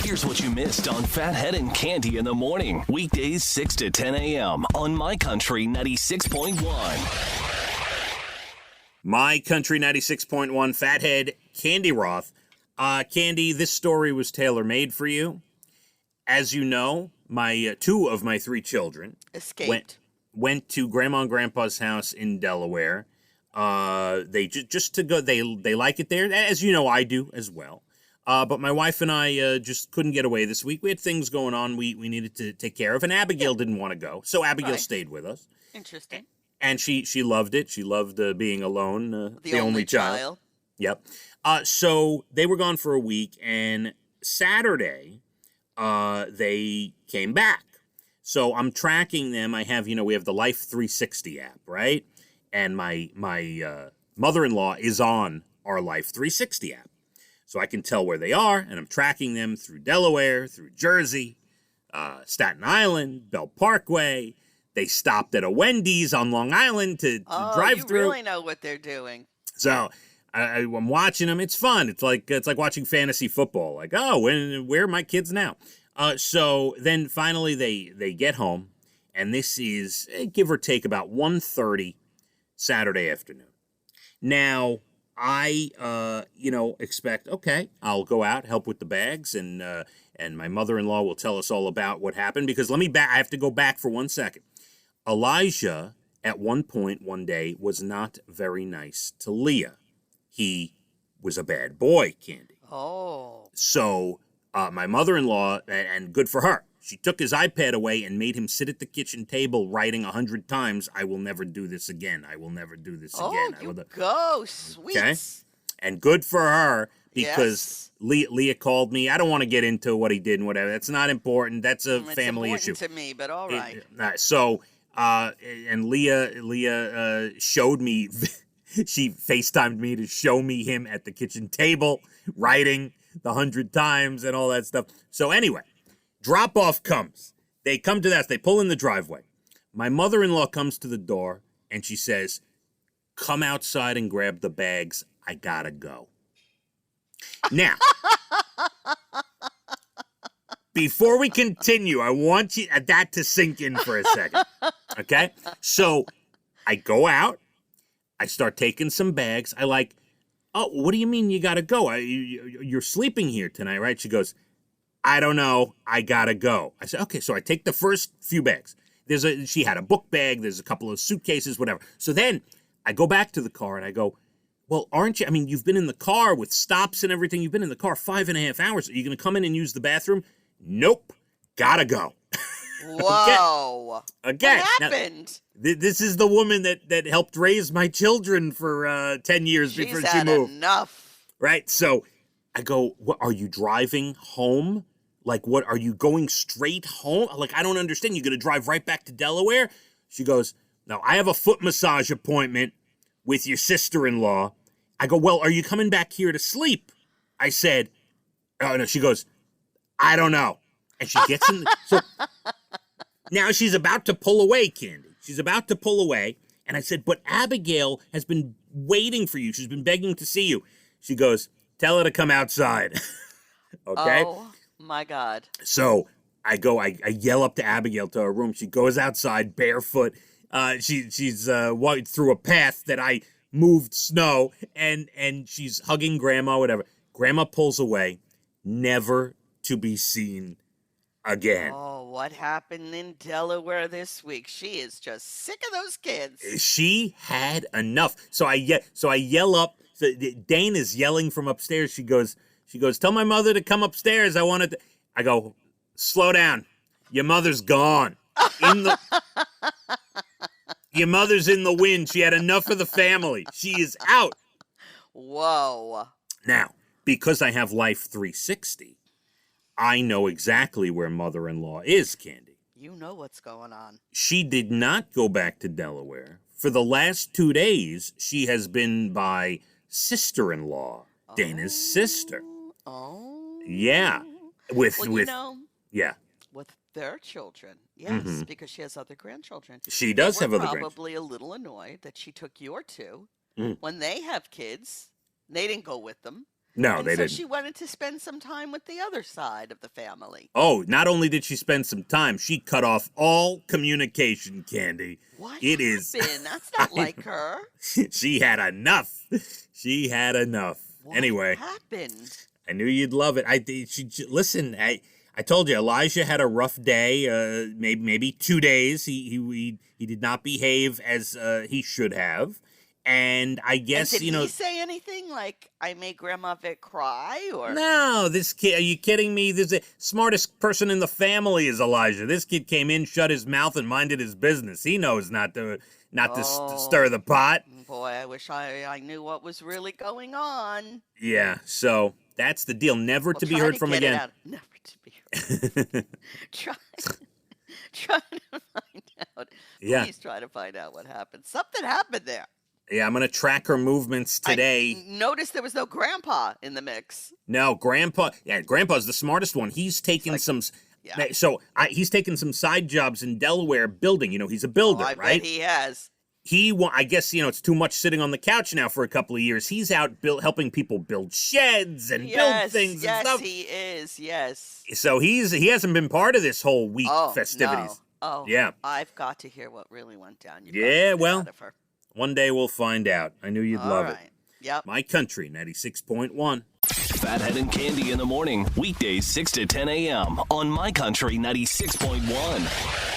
Here's what you missed on Phathead and Cande in the morning. Weekdays 6 to 10 a.m. on My Country 96.1. My Country 96.1, Phathead, Cande Roth. Cande, this story was tailor-made for you. As you know, my two of my three children went to Grandma and Grandpa's house in Delaware. They just to go. They like it there, as you know I do as well. But my wife and I just couldn't get away this week. We had things going on we needed to take care of, and Abigail didn't want to go, so Abigail stayed with us. Interesting. And she loved it. She loved being alone, the only child. Yep. So they were gone for a week, and Saturday, they came back. So I'm tracking them. I have, we have the Life 360 app, right? And my mother-in-law is on our Life 360 app. So I can tell where they are, and I'm tracking them through Delaware, through Jersey, Staten Island, Bell Parkway. They stopped at a Wendy's on Long Island to drive through. You really know what they're doing. So I'm watching them. It's fun. It's like watching fantasy football. Like, where are my kids now? So then finally they get home, and this is give or take about 1:30 Saturday afternoon. Now I expect, okay, I'll go out, help with the bags, and my mother-in-law will tell us all about what happened, because I have to go back for 1 second. Elijah, at one point one day, was not very nice to Leah. He was a bad boy, Cande. Oh. So my mother-in-law, and good for her, she took his iPad away and made him sit at the kitchen table writing 100 times, "I will never do this again. I will never do this again." Go, sweet. Okay? And good for her, because Leah called me. I don't want to get into what he did and whatever. That's not important. That's a family issue. It's important to me, but all right. And Leah showed me, she FaceTimed me to show me him at the kitchen table writing the 100 times and all that stuff. So anyway, drop-off comes. They come to the house. They pull in the driveway. My mother-in-law comes to the door, and she says, "Come outside and grab the bags. I gotta go." Now, before we continue, I want that to sink in for a second, okay? So I go out. I start taking some bags. "Oh, what do you mean you gotta go? You're sleeping here tonight, right?" She goes, "I don't know. I gotta go." I said, okay. So I take the first few bags. She had a book bag. There's a couple of suitcases, whatever. So then I go back to the car and I go, "Well, aren't you? I mean, you've been in the car with stops and everything. You've been in the car 5.5 hours. Are you going to come in and use the bathroom?" "Nope. Gotta go." Whoa. Again. What happened? Now, this is the woman that helped raise my children for 10 years before she moved. Enough. Right? So I go, "What, are you driving home? Like, what, are you going straight home? Like, I don't understand. You're going to drive right back to Delaware?" She goes, "No, I have a foot massage appointment with your sister-in-law." I go, "Well, are you coming back here to sleep?" I said, "Oh, no." She goes, "I don't know." And she gets in. So now she's about to pull away, Cande. She's about to pull away. And I said, "But Abigail has been waiting for you. She's been begging to see you." She goes, "Tell her to come outside." Okay? Oh, my God. So I yell up to Abigail to her room. She goes outside barefoot. She's walking through a path that I moved snow, and she's hugging Grandma, whatever. Grandma pulls away, never to be seen again. Oh, what happened in Delaware this week? She is just sick of those kids. She had enough. So I yell up. So Dane is yelling from upstairs. She goes, "Tell my mother to come upstairs. I go, "Slow down. Your mother's gone. Your mother's in the wind. She had enough of the family. She is out." Whoa. Now, because I have Life 360, I know exactly where mother-in-law is, Cande. You know what's going on. She did not go back to Delaware. For the last 2 days, she has been by sister-in-law, Dana's sister. Oh. Yeah. Yeah. With their children. Yes, because she has other grandchildren. She does have other grandchildren. Probably a little annoyed that she took your two when they have kids. They didn't go with them. No, And they so didn't. she wanted to spend some time with the other side of the family. Oh, not only did she spend some time, she cut off all communication, Candy. What It is. happened? That's not like her. She had enough. She had enough. What Anyway, happened? I knew you'd love it. Listen. I told you Elijah had a rough day. Maybe 2 days. He did not behave as he should have. And I guess, And did he say anything like, I made Grandma Vic cry? Or No, this kid, are you kidding me? The smartest person in the family is Elijah. This kid came in, shut his mouth, and minded his business. He knows not to stir the pot. Boy, I wish I knew what was really going on. Yeah, so that's the deal. Never Well, to be try heard to from get it again. out. Never to be heard. Try to find out. Yeah. Please try to find out what happened. Something happened there. Yeah, I'm going to track her movements today. I noticed there was no Grandpa in the mix. No, Grandpa's the smartest one. He's taken Yeah. he's taken some side jobs in Delaware building. He's a builder, I right? bet he has. I guess, it's too much sitting on the couch now for a couple of years. He's out helping people build sheds and build things and stuff. Yes, he is. Yes. So he hasn't been part of this whole week festivities. No. Oh, Yeah. I've got to hear what really went down. Well, one day we'll find out. I knew you'd love it. Yep. My Country 96.1. Phathead and Cande in the morning, weekdays 6 to 10 a.m. on My Country 96.1.